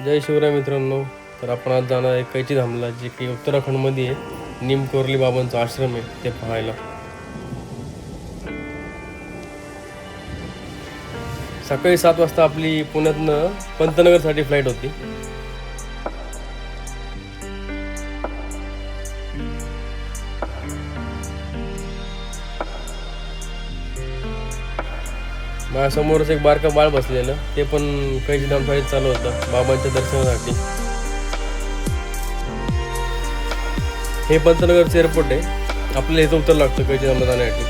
जय शिवराय मित्रांनो. तर आपण आज जाणार आहे कैची धामला, जे की उत्तराखंडमध्ये आहे. निमकोरली बाबांचा आश्रम आहे ते पाहायला. सकाळी 7 वाजता आपली पुण्यातनं पंतनगरसाठी फ्लाईट होती. माझ्यासमोरच एक बारका बाळ बसलेलं, ते पण कैची धामसाठी चालू होतं बाबांच्या दर्शनासाठी. हे पंतनगरचं एअरपोर्ट आहे. आपल्याला इथं उतर लागतं कैची धामला जाण्यासाठी.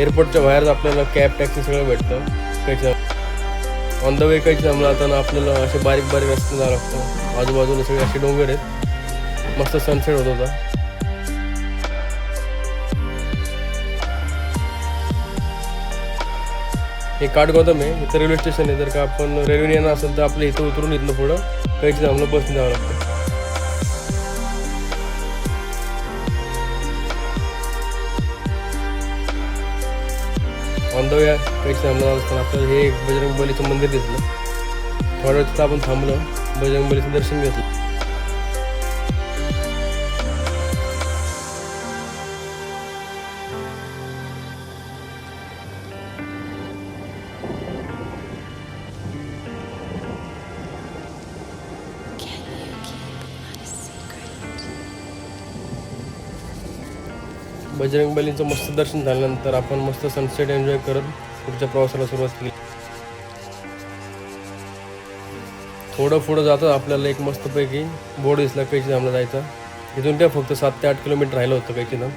एअरपोर्टच्या बाहेर आपल्याला कॅब टॅक्सी सगळं भेटतं. कैची ऑन द वे कैची धामला जाताना आपल्याला असे बारीक बारीक रस्ते जावं लागतं. आजूबाजूला सगळे असे डोंगर आहेत. मस्त सनसेट होत होता. हे काठगोदाम आहे. इथं रेल्वे स्टेशन आहे. जर का आपण रेल्वेने येणार असेल तर आपल्या इथं उतरून इथनं पुढं कैची धामला बसने जावं लागतं. ऑन द वे कैची धामला जात असताना आपल्याला हे बजरंग बलीचं मंदिर दिसलं. थोड्या वेळ तिथं आपण थांबलो, बजरंग बलीचं दर्शन घेतलं. बजरंग बलीचं मस्त दर्शन झाल्यानंतर आपण मस्त सनसेट एन्जॉय करत पुढच्या प्रवासाला सुरुवात केली. थोडं पुढं जातं आपल्याला एक मस्तपैकी बोर्ड दिसला कैची धामला जायचा. इथून काय फक्त 7 ते 8 किलोमीटर राहिलं होतं कैची धाम.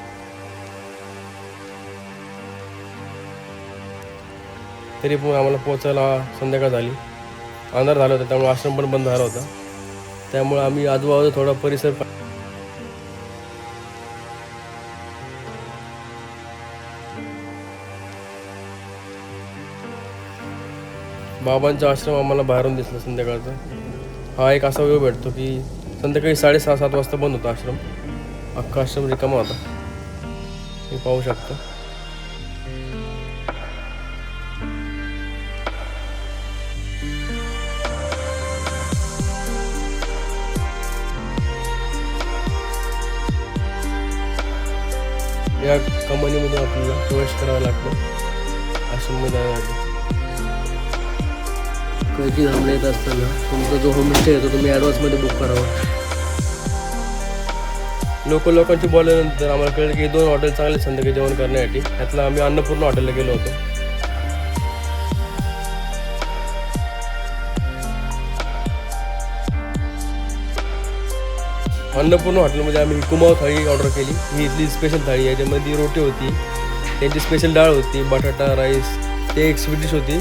तरी पण आम्हाला पोचायला संध्याकाळ झाली. अंधार झाला होता, त्यामुळे आश्रम पण बंद झाला होता. त्यामुळे आम्ही आजूबाजूला थोडा परिसर बाबांचा आश्रम आम्हाला बाहेरून दिसला संध्याकाळचा. हा एक असा वेळ भेटतो की संध्याकाळी 6:30-7 वाजता बंद होता आश्रम. अख्खा आश्रम रिकामा होता, हे पाहू शकतो. या कंपनीमधून आपल्याला प्रवेश करावा लागतो आश्रममध्ये जाण्यासाठी. कैची धामला येत असताना तुमचा जो होमस्टे आहे तो तुम्ही ॲडव्हान्समध्ये बुक करावा. लोकांची बोलल्यानंतर आम्हाला कळलं की 2 हॉटेल चांगले संध्याकाळी जेवण करण्यासाठी. त्यातलं आम्ही अन्नपूर्ण हॉटेलला गेलो होतो. अन्नपूर्ण हॉटेलमध्ये आम्ही कुमाव थाळी ऑर्डर केली. ही इथली स्पेशल थाळी आहे. याच्यामध्ये रोटी होती, त्यांची स्पेशल डाळ होती, बटाटा राईस, ते एक स्वीट डिश होती,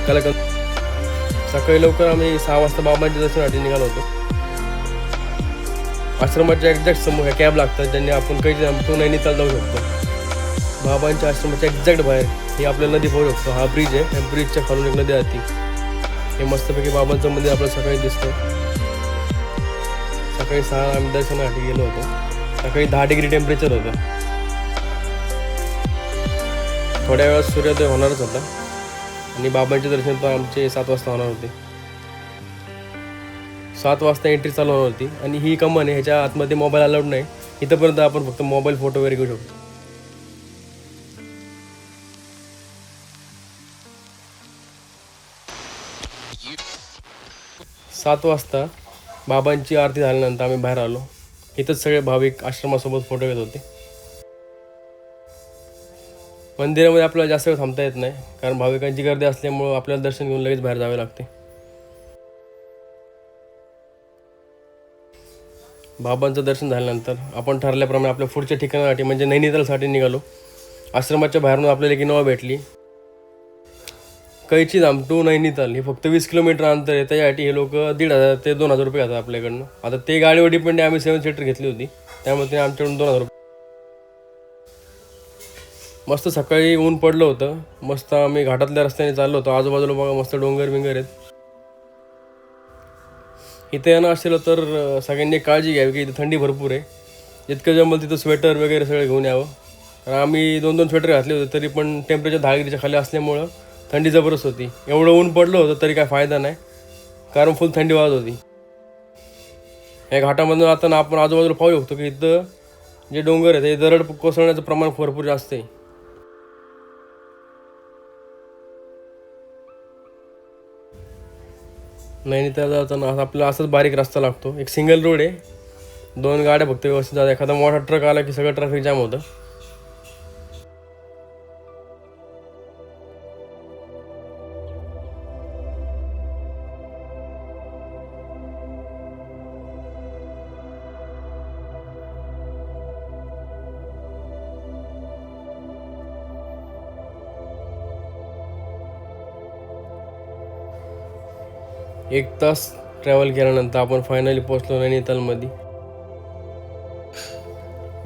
कलाकंद. सकाळी लवकर आम्ही 6 वाजता बाबांच्या दर्शनासाठी निघालो होतो. आश्रमाच्या एक्झॅक्ट समोर ह्या कॅब लागतात, ज्यांनी आपण कैची धाम टू नैनिताल जाऊ शकतो. बाबांच्या आश्रमाच्या एक्झॅक्ट बाहेर ही आपल्याला नदी पाहू शकतो. हा ब्रिज आहे. ह्या ब्रिजच्या खालून एक नदी जाते. हे मस्तपैकी बाबांचं मंदिर आपल्याला सकाळी दिसतं. सकाळी 6 आम्ही दर्शनासाठी गेलो होतो. सकाळी 10 डिग्री टेम्परेचर होतं. थोड्या वेळात सूर्योदय होणारच होता आणि बाबांचे दर्शन पण आमचे 7 वाजता होणार होते. 7 वाजता एंट्री चालू होणार होती. आणि ही कमान आहे, ह्याच्या आतमध्ये मोबाईल अलाउड नाही. इथंपर्यंत आपण फक्त मोबाईल फोटो वगैरे घेऊ शकतो. सात वाजता बाबांची आरती झाल्यानंतर आम्ही बाहेर आलो. इथंच सगळे भाविक आश्रमासोबत फोटो घेत होते. मंदिरामध्ये आपल्याला जास्त वेळ थांबता येत नाही, कारण भाविकांची गर्दी असल्यामुळं आपल्याला दर्शन घेऊन लगेच बाहेर जावे लागते. बाबांचं दर्शन झाल्यानंतर आपण ठरल्याप्रमाणे आपल्या पुढच्या ठिकाणासाठी म्हणजे नैनितालसाठी निघालो. आश्रमाच्या बाहेरून आपल्याला एक इनोवा भेटली. कैची धाम टू नैनिताल हे फक्त 20 किलोमीटर अंतर आहे. त्याच्यासाठी हे लोक 1,500 ते 2,000 रुपये घेतात आपल्याकडनं. आता ते गाडीवर डिपेंड आहे. आम्ही 7 सीटर घेतली होती, त्यामुळे ते आमच्याकडून 2,000 रुपये. मस्त सकाळी ऊन पडलं होतं. मस्त आम्ही घाटातल्या रस्त्याने चाललो होतो. आजूबाजूला बघा मस्त डोंगर बिंगर आहेत. इथे येणं असेल तर सगळ्यांनी काळजी घ्यावी की इथे थंडी भरपूर आहे. जितकं जमलं तिथं स्वेटर वगैरे सगळं घेऊन यावं. कारण आम्ही 2-2 स्वेटर घातले होते, तरी पण टेम्परेचर 10 डिग्रीच्या खाली असल्यामुळं थंडी जबरदस्त होती. एवढं ऊन पडलं होतं तरी काय फायदा नाही, कारण फुल थंडी वाजत होती. या घाटामधून जाताना आपण आजूबाजूला पाहू शकतो की इथं जे डोंगर आहे ते दरड कोसळण्याचं प्रमाण भरपूर जास्त आहे. नैनिताल जाताना आपल्याला असाच बारीक रस्ता लागतो. एक सिंगल रोड आहे, 2 गाड्या फक्त व्यवस्थित जातात. एखादा मोठा ट्रक आला की सगळं ट्रॅफिक जाम होतं. एक तास ट्रॅव्हल केल्यानंतर आपण फायनली पोहोचलो नैनितालमध्ये.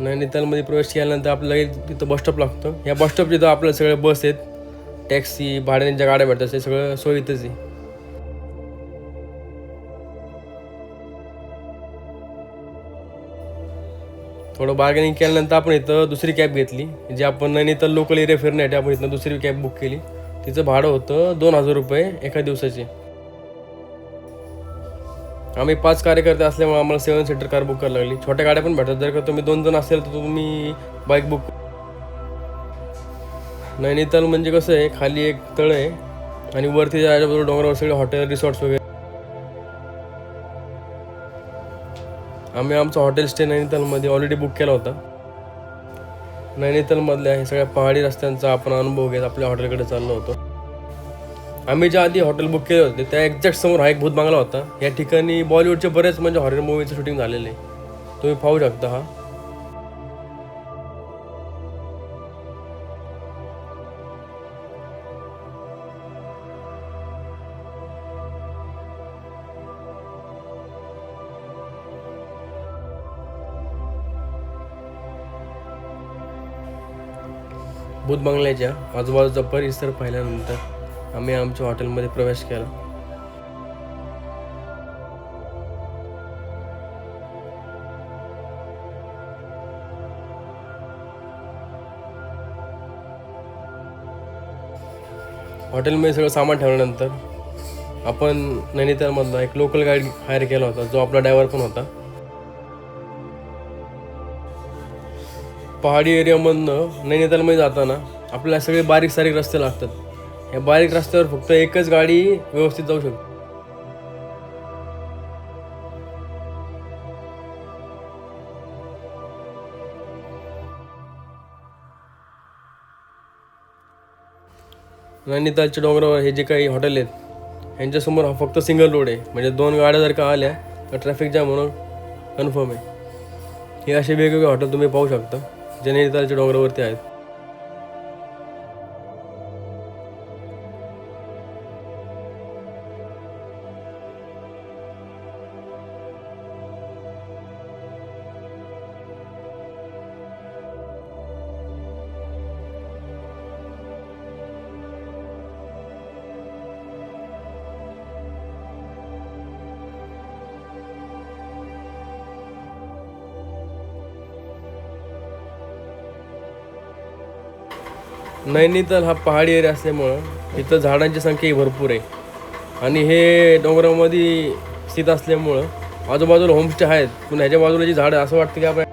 नैनितालमध्ये प्रवेश केल्यानंतर आपल्याला तिथं बसस्टॉप लागतं. या बसस्टॉप तिथं आपल्याला सगळे बस आहेत, टॅक्सी, भाड्याच्या गाड्या भेटतात, ते सगळं सोय इथंच आहे. थोडं बार्गेनिंग केल्यानंतर आपण इथं दुसरी कॅब घेतली, जी आपण नैनिताल लोकल एरिया फिरण्यासाठी आपण इथं दुसरी कॅब बुक केली. तिचं भाडं होतं 2000 रुपये एका दिवसाचे. आम्ही 5 कार्यकर्ते असल्यामुळे आम्हाला 7 सीटर कार बुक करायला लागली. छोट्या गाड्या पण भेटतात. जर का तुम्ही 2 जण असेल तर तुम्ही बाईक बुक. नैनिताल म्हणजे कसं आहे, खाली एक तळ आहे आणि वरती आजूबाजूला डोंगरावर सगळे हॉटेल, रिसॉर्ट्स वगैरे. आम्ही आमचा हॉटेल स्टे नैनितालमध्ये ऑलरेडी बुक केला होता. नैनितालमधल्या हे सगळ्या पहाडी रस्त्यांचा आपण अनुभव घेत आपल्या हॉटेलकडे चाललो होतो. आम्ही ज्या आधी हॉटेल बुक केले होते त्या एक्झॅक्ट समोर हा एक भूत बंगला होता. या ठिकाणी बॉलिवूडचे बरेच म्हणजे हॉरर मूवीचं शूटिंग झालेलं आहे, तुम्ही पाहू शकता. हा भूत बंगल्याच्या आजूबाजूचा परिसर पाहिल्यानंतर आम्ही आमच्या हॉटेलमध्ये प्रवेश केला. हॉटेलमध्ये सगळं सामान ठेवल्यानंतर आपण नैनितालमधला एक लोकल गाईड हायर केला होता, जो आपला ड्रायव्हर पण होता. पहाडी एरियामधनं नैनितालमध्ये जाताना आपल्याला सगळे बारीक सारीक रस्ते लागतात. या बारीक रस्त्यावर फक्त एकच गाडी व्यवस्थित जाऊ शकते. नैनितालच्या डोंगरावर हे जे काही हॉटेल आहेत यांच्यासमोर हा फक्त सिंगल रोड आहे, म्हणजे 2 गाड्या जर का आल्या तर ट्रॅफिक जाम म्हणून कन्फर्म आहे. हे असे वेगवेगळे हॉटेल तुम्ही पाहू शकता जे नैनितालच्या डोंगरावरती आहेत. नैनिताल हा पहाडी एरिया असल्यामुळं इथं झाडांची संख्याही भरपूर आहे आणि हे डोंगरामध्ये स्थित असल्यामुळं आजूबाजूला होमस्टे आहेत. पण ह्याच्या बाजूला जी झाडं असं वाटतं की आपण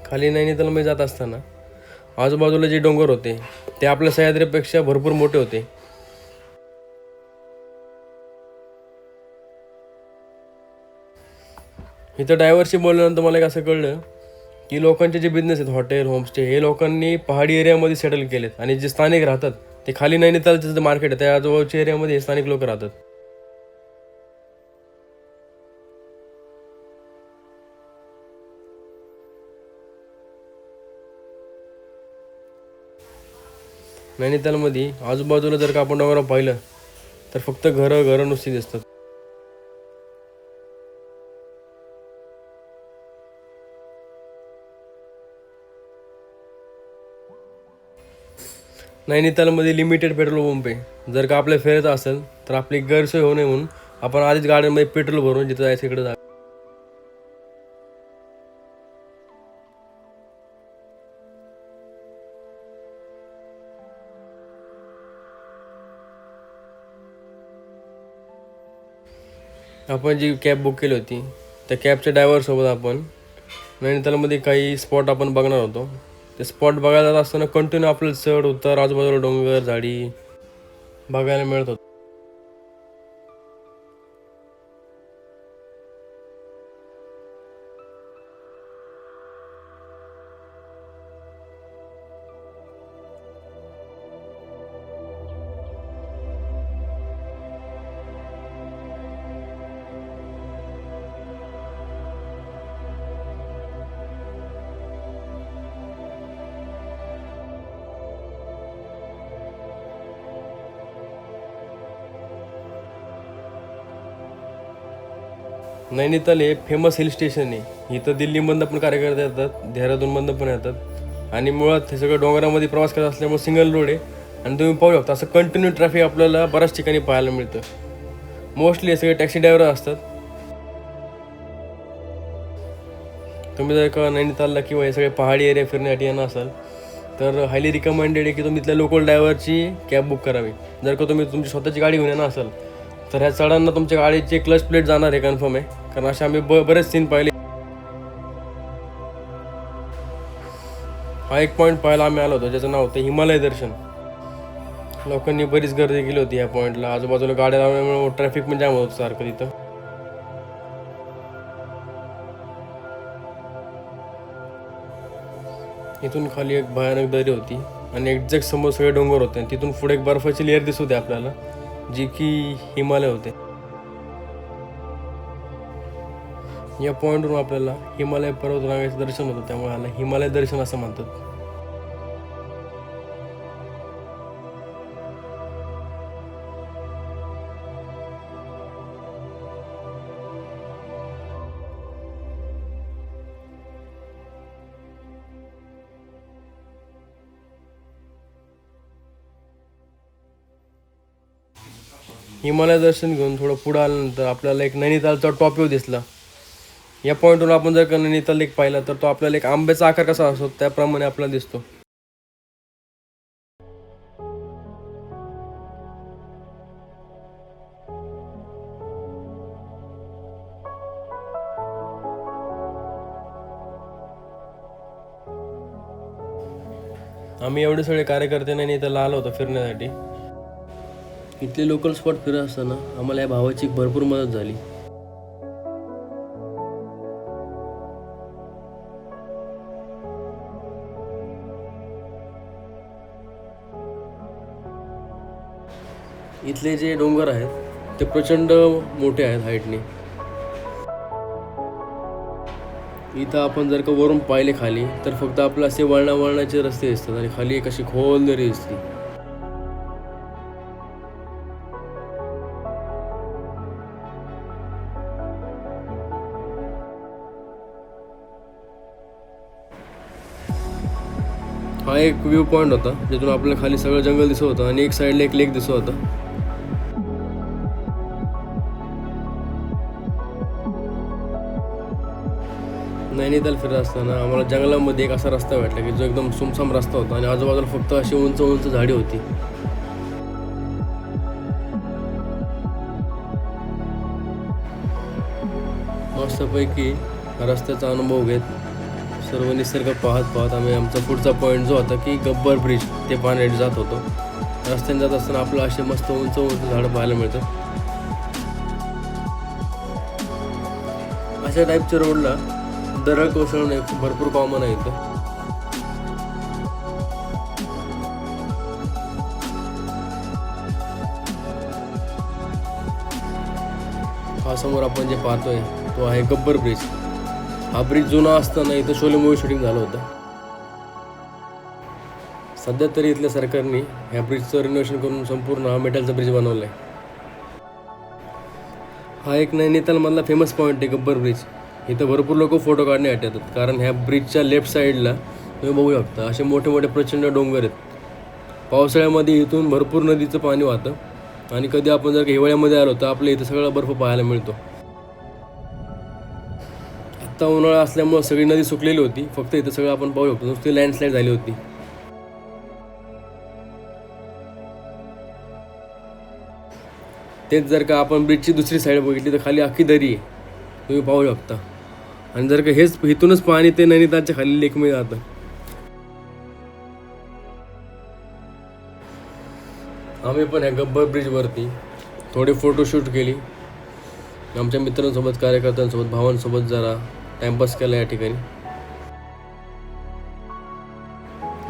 खाली नैनितालमध्ये जात असताना आजूबाजूला जे डोंगर होते ते आपल्या सह्याद्रीपेक्षा भरपूर मोठे होते. इथं ड्रायव्हरशी बोलल्यानंतर मला एक असं कळलं की लोकांचे जे बिझनेस आहेत, हॉटेल, होमस्टे, हे लोकांनी पहाडी एरियामध्ये सेटल केलेत आणि जे स्थानिक राहतात ते खाली नैनितालचं जे मार्केट आहे त्या आजूबाजूच्या एरियामध्ये स्थानिक लोक राहतात. नैनितालमध्ये आजूबाजूला जर का आपण डोंगरावर पाहिलं तर फक्त घरं नुसती दिसतात. नैनितालमध्ये लिमिटेड पेट्रोल पंप आहे. जर का आपल्या फिरायचं असेल तर आपली गैरसोय होऊ नये म्हणून आपण आधीच गाड्यांमध्ये पेट्रोल भरून जिथं जायचं तिकडे जा. आपण जी कॅब बुक केली होती त्या कॅबच्या ड्रायव्हरसोबत आपण नैनितालमध्ये काही स्पॉट आपण बघणार होतो. ते स्पॉट बघायला जात असताना कंटिन्यू आपल्याला चढ उतार आजूबाजूला डोंगर झाडी बघायला मिळत होतं. नैनिताल हे फेमस हिल स्टेशन आहे. इथं दिल्लीमधनं पण कार्यकर्ते येतात, देहरादूनमधनं पण येतात आणि मुळात हे सगळं डोंगरामध्ये प्रवास करत असल्यामुळे सिंगल रोड आहे आणि तुम्ही पाहू शकता असं कंटिन्यू ट्रॅफिक आपल्याला बऱ्याच ठिकाणी पाहायला मिळतं. मोस्टली हे सगळे टॅक्सी ड्रायव्हर असतात. तुम्ही जर का नैनितालला किंवा हे सगळे पहाडी एरिया फिरण्यासाठी येणार असाल तर हायली रिकमेंडेड आहे की तुम्ही इथल्या लोकल ड्रायव्हरची कॅब बुक करावी. जर का तुम्ही तुमची स्वतःची गाडी घेऊन येणार असाल तर ह्या चढांना तुमच्या गाडीची क्लच प्लेट जाणार आहे कन्फर्म आहे, कारण असे आम्ही बरेच सीन पाहिले. हा एक पॉईंट पाहायला आम्ही आलो होतो ज्याचं नाव होतं हिमालय दर्शन. लोकांनी बरीच गर्दी केली होती या पॉईंटला. आजूबाजूला गाड्या लावल्यामुळे ट्रॅफिक पण जाम होतं सारखं तिथं. इथून खाली एक भयानक दरी होती आणि एक्झॅक्ट समोर सगळे डोंगर होते आणि तिथून पुढे एक बर्फाची लेअर दिसत होती आपल्याला जी की हिमालय होते. या पॉईंटवरून आपल्याला हिमालय पर्वतरांगेचं दर्शन होतं, त्यामुळे याला हिमालय दर्शन असं म्हणतात. हिमालय दर्शन घेऊन थोडं पुढं आल्यानंतर आपल्याला एक नैनितालचा टॉप व्ह्यू दिसला. या पॉईंटवरून आपण जर का नैनिताल लेक पाहिला तर तो आपल्याला एक आंब्याचा आकार कसा असतो त्याप्रमाणे आपल्याला दिसतो. आम्ही एवढे सगळे कार्यकर्ते नैनितालला आलो होतो फिरण्यासाठी. इथले लोकल स्पॉट फिरत असताना आम्हाला या भावाची भरपूर मदत झाली. इथले जे डोंगर आहेत ते प्रचंड मोठे आहेत हाईटने. इथं आपण जर का वरून पाहिले खाली तर फक्त आपलं असे वळणाचे रस्ते दिसतात आणि खाली एक अशी खोल दरी दिसते. हा एक व्ह्यू पॉईंट होता जिथून आपल्याला खाली सगळं जंगल दिसत होतं आणि एक साईडला एक लेक दिसत होता. नैनिताल फिरत असताना आम्हाला जंगलामध्ये एक असा रस्ता भेटला की जो एकदम सुमसाम रस्ता होता आणि आजूबाजूला फक्त अशी उंच उंच झाडी होती. मस्तपैकी रस्त्याचा अनुभव घेत सर्व निसर्ग पाहत आम्ही आमचा पुढचा पॉईंट जो होता की गब्बर ब्रिज ते पाहण्यासाठी जात होतो. रस्त्याने जात असताना आपलं असे मस्त उंच झाडं पाहायला मिळतं. अशा टाईपच्या रोडला दरड कोसळणे भरपूर कॉमन आहे इथं. हा समोर आपण जे पाहतोय तो आहे गब्बर ब्रिज. हा ब्रिज जुना असताना इथं शोले मूवी शूटिंग झालं होतं. सध्या तरी इथल्या सरकारने ह्या ब्रिजचं रिनोव्हेशन करून संपूर्ण हा मेटलचा ब्रिज बनवला आहे. हा एक नैनितालमधला फेमस पॉईंट आहे गब्बर ब्रिज. इथं भरपूर लोक फोटो काढण्यासाठी येतात, कारण ह्या ब्रिजच्या लेफ्ट साईडला तुम्ही बघू शकता असे मोठे मोठे प्रचंड डोंगर आहेत. पावसाळ्यामध्ये इथून भरपूर नदीचं पाणी वाहतं आणि कधी आपण जर हिवाळ्यामध्ये आलो तर आपल्या इथं सगळा बर्फ पाहायला मिळतो. आत्ता उन्हाळा असल्यामुळं सगळी नदी सुकलेली होती, फक्त इथं सगळं आपण पाहू शकतो नुसती लँडस्लाईड झाली होती. तेच जर का आपण ब्रिजची दुसरी साईड बघितली तर खाली अख्खी दरी आहे, तुम्ही पाहू शकता. आणि जर का हेच इथूनच पाणी ते नैनितालच्या खाली लेकमध्ये जातं. आम्ही पण ह्या गब्बर ब्रिजवरती थोडे फोटोशूट केली. आमच्या मित्रांसोबत, कार्यकर्त्यांसोबत, भावांसोबत जरा टाइमपास केला या ठिकाणी.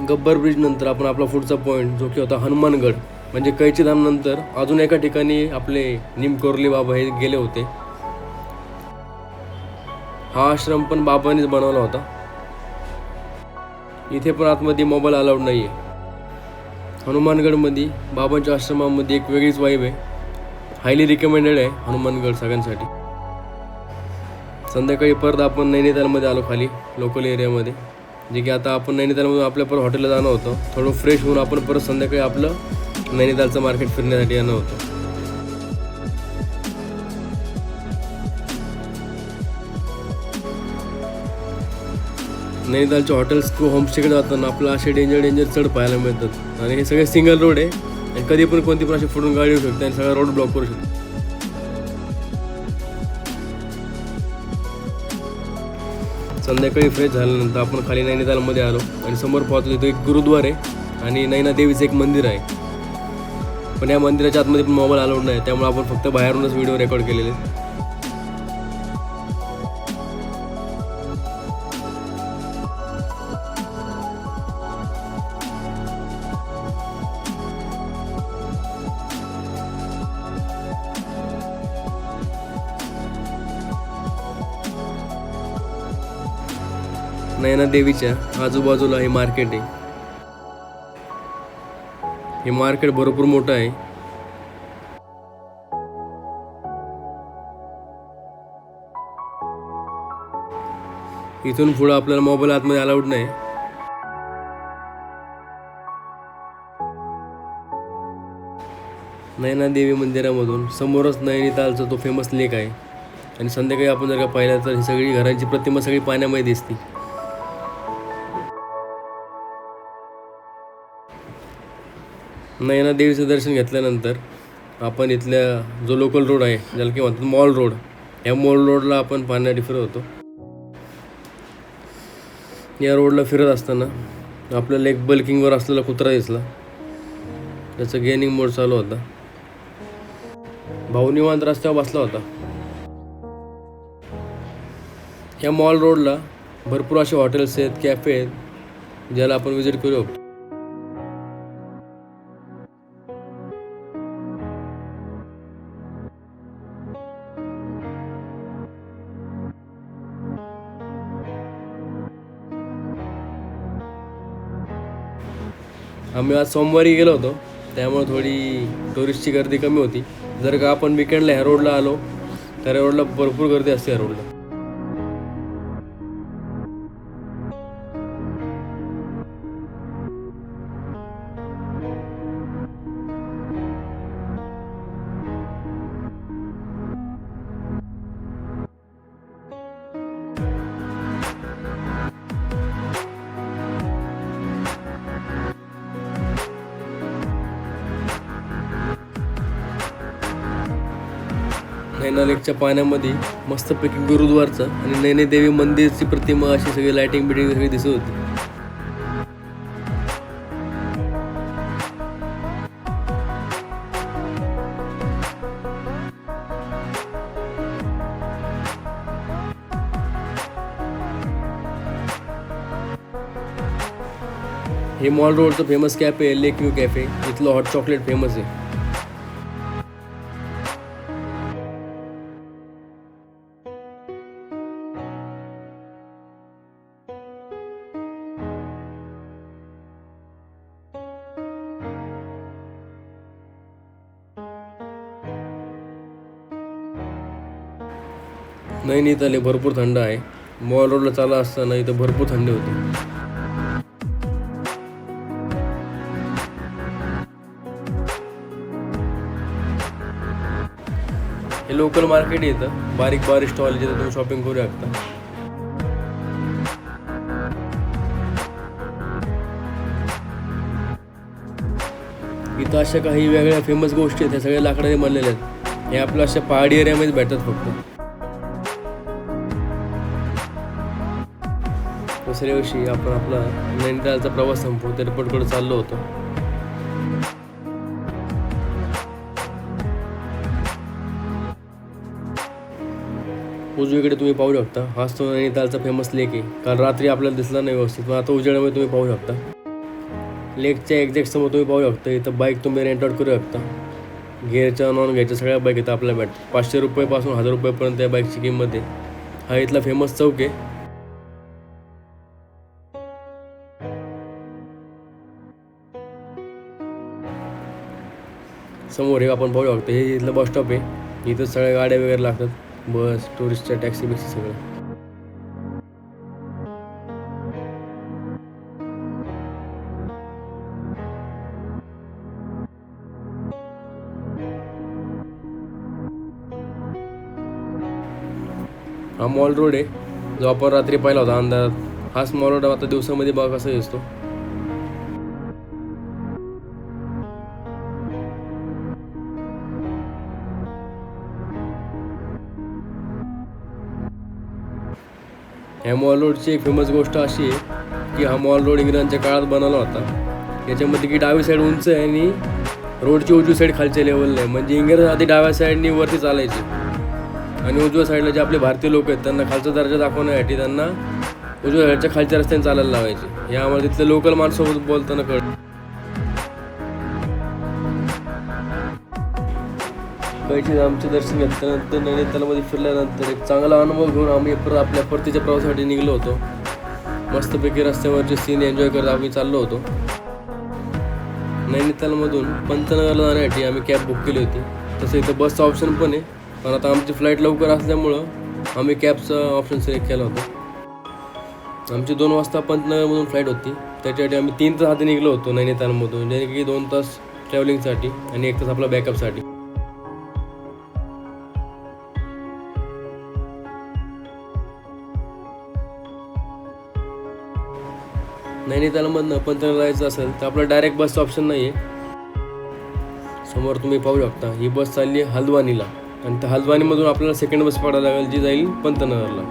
गब्बर ब्रिज नंतर आपण आपला पुढचा पॉईंट जो की होता हनुमानगड, म्हणजे कैची धामनंतर अजून एका ठिकाणी आपले निमकोरली बाबा हे गेले होते. हा आश्रम पण बाबांनीच बनवला होता. इथे पण आतमध्ये मोबाईल अलाउड नाही आहे. हनुमानगडमध्ये बाबांच्या आश्रमामध्ये एक वेगळीच वाईब आहे. हायली रिकमेंडेड आहे हनुमानगड सगळ्यांसाठी. संध्याकाळी परत आपण नैनितालमध्ये आलो खाली लोकल एरियामध्ये, जे की आता आपण नैनितालमधून आपल्या परत हॉटेलला जाणं होतं. थोडं फ्रेश होऊन आपण परत संध्याकाळी आपलं नैनितालचं मार्केट फिरण्यासाठी येणं होतं. नैनितालच्या हॉटेल्स किंवा होमस्टेकडे जाताना आपल्याला असे डेंजर चढ पाहायला मिळतात. आणि हे सगळे सिंगल रोड आहे आणि कधी पण कोणती पण अशी फुटून गाडी येऊ शकते आणि सगळा रोड ब्लॉक करू शकते. संध्याकाळी फ्रेश झाल्यानंतर आपण खाली नैनितालमध्ये आलो आणि समोर पाहतो तिथं एक गुरुद्वार आहे आणि नैना देवीचं एक मंदिर आहे. पण या मंदिराच्या आतमध्ये पण मोबाईल अलाउड नाही, त्यामुळे आपण फक्त बाहेरूनच व्हिडिओ रेकॉर्ड केलेले. नैना देवीच्या आजूबाजूला हे मार्केट आहे. हे मार्केट भरपूर मोठं आहे. इथून पुढे आपल्याला मोबाईल आतमध्ये अलाउड नाही. नैना देवी मंदिरामधून समोरच नैनितालचा तो फेमस लेक आहे आणि संध्याकाळी आपण जर का पाहिलं तर ही सगळी घरांची प्रतिमा सगळी पाण्यामध्ये दिसते. नैना देवीचं दर्शन घेतल्यानंतर आपण इथल्या जो लोकल रोड आहे ज्याला की म्हणतात मॉल रोड, या मॉल रोडला आपण पाहण्यासाठी फिरत होतो. या रोडला फिरत असताना आपल्याला एक बल्किंगवर असलेला कुत्रा दिसला. त्याचं गेनिंग मोड चालू होता. भाऊ निवांत रस्त्यावर बसला होता. या मॉल रोडला भरपूर असे हॉटेल्स आहेत, कॅफे आहेत ज्याला आपण विजिट करू शकतो. आम्ही आज सोमवारी गेलो होतो, त्यामुळे थोडी टुरिस्टची गर्दी कमी होती. जर का आपण विकेंडला ह्या रोडला आलो तर या रोडला भरपूर गर्दी असते. या रोडला नैना लेकच्या पाण्यामध्ये मस्तपैकी गुरुद्वारचं आणि नैना देवी मंदिरची प्रतिमा अशी सगळी लाइटिंग बिटिंग सगळी दिसत होती. हे मॉल रोडचं फेमस कॅफे आहे लेक व्ह्यू कॅफे. इथलं हॉट चॉकलेट फेमस आहे. नैनिताल हे भरपूर थंड आहे. मॉल रोडला चालला असताना इथं भरपूर थंडी होती. हे लोकल मार्केट येतं, बारीक बारीक स्टॉल जिथे तुम्ही शॉपिंग करू शकता. इथं अशा काही वेगळ्या फेमस गोष्टी आहेत, त्या सगळ्या लाकडाने बनलेल्या आहेत. हे आपल्या अशा पहाडी एरियामध्ये भेटतात फक्त. दुसऱ्या दिवशी आपण आपला नैनितालचा प्रवास संपवून एअरपोर्टकडे चाललो होतो. उजवीकडे तुम्ही पाहू शकता, हाच तो नैनितालचा फेमस लेक आहे. काल रात्री आपल्याला दिसला नाही व्यवस्थित, पण आता उजेडामध्ये तुम्ही पाहू शकता. लेकच्या एक्झॅक्ट समोर तुम्ही पाहू शकता. इथं बाईक तुम्ही रेंट आउट करू शकता. गेअरच्या नॉन गेअरच्या सगळ्या बाईक इथं आपल्याला भेटतात. 500 रुपयापासून 1000 रुपयापर्यंत या बाईकची किंमत आहे. हा इथला फेमस चौक आहे. समोर हे आपण पाहू शकतो, हे इथलं बस स्टॉप आहे. इथं सगळ्या गाड्या वगैरे लागतात, बस, टुरिस्टच्या टॅक्सी बिक्सी सगळं. हा मॉल रोड आहे जो आपण रात्री पाहिला होता अंधारात. हाच मॉल रोड आता दिवसामध्ये बघा कसा दिसतो. ह्या मॉल रोडची एक फेमस गोष्ट अशी आहे की हा मॉल रोड इंग्रजांच्या काळात बनवला होता. याच्यामध्ये की डावी साईड उंच आहे आणि रोडची उजवी साईड खालच्या लेवलला आहे. म्हणजे इंग्रज आधी डाव्या साईडनी वरती चालायचे आणि उजव्या साईडला जे आपले भारतीय लोक आहेत त्यांना खालचा दर्जा दाखवण्यासाठी त्यांना उजव्या साईडच्या खालच्या रस्त्याने चालायला लावायचे. हे आम्हाला तिथल्या लोकल माणसासोबत बोलताना कळतं. कैची आमचे दर्शन घेतल्यानंतर नैनितालमध्ये फिरल्यानंतर एक चांगला अनुभव घेऊन आम्ही आपल्या परतीच्या प्रवासासाठी निघलो होतो. मस्तपैकी रस्त्यावरचे सीन एन्जॉय करत आम्ही चाललो होतो. नैनितालमधून पंतनगरला जाण्यासाठी आम्ही कॅब बुक केली होती. तसं इथं बसचं ऑप्शन पण आहे, पण आता आमची फ्लाईट लवकर असल्यामुळं आम्ही कॅबचा ऑप्शन सिलेक्ट केला होता. आमची 2 वाजता पंतनगरमधून फ्लाईट होती. त्याच्यासाठी आम्ही 3 तास आधी निघलो होतो नैनितालमधून, जे की 2 तास ट्रॅव्हलिंगसाठी आणि 1 तास आपला बॅकअपसाठी. नैनितालमधनं पंतनगर जायचं असेल तर आपलं डायरेक्ट बसचं ऑप्शन नाही आहे. समोर तुम्ही पाहू शकता, ही बस चालली आहे हल्द्वानीला आणि त्या हल्द्वानीमधून आपल्याला सेकंड बस पडायला लागेल जी जाईल पंतनगरला.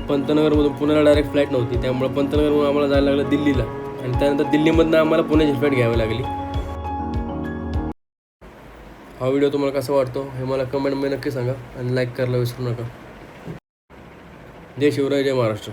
पंतनगरमधून पुण्याला डायरेक्ट फ्लाईट नव्हती, त्यामुळे पंतनगरमधून आम्हाला जायला लागलं दिल्लीला आणि त्यानंतर दिल्लीमधनं आम्हाला पुण्याची फ्लाईट घ्यावी लागली. हा व्हिडिओ तुम्हाला कसा वाटतो हे मला कमेंटमध्ये नक्की सांगा आणि लाईक करायला विसरू नका. जय शिवराय, जय महाराष्ट्र.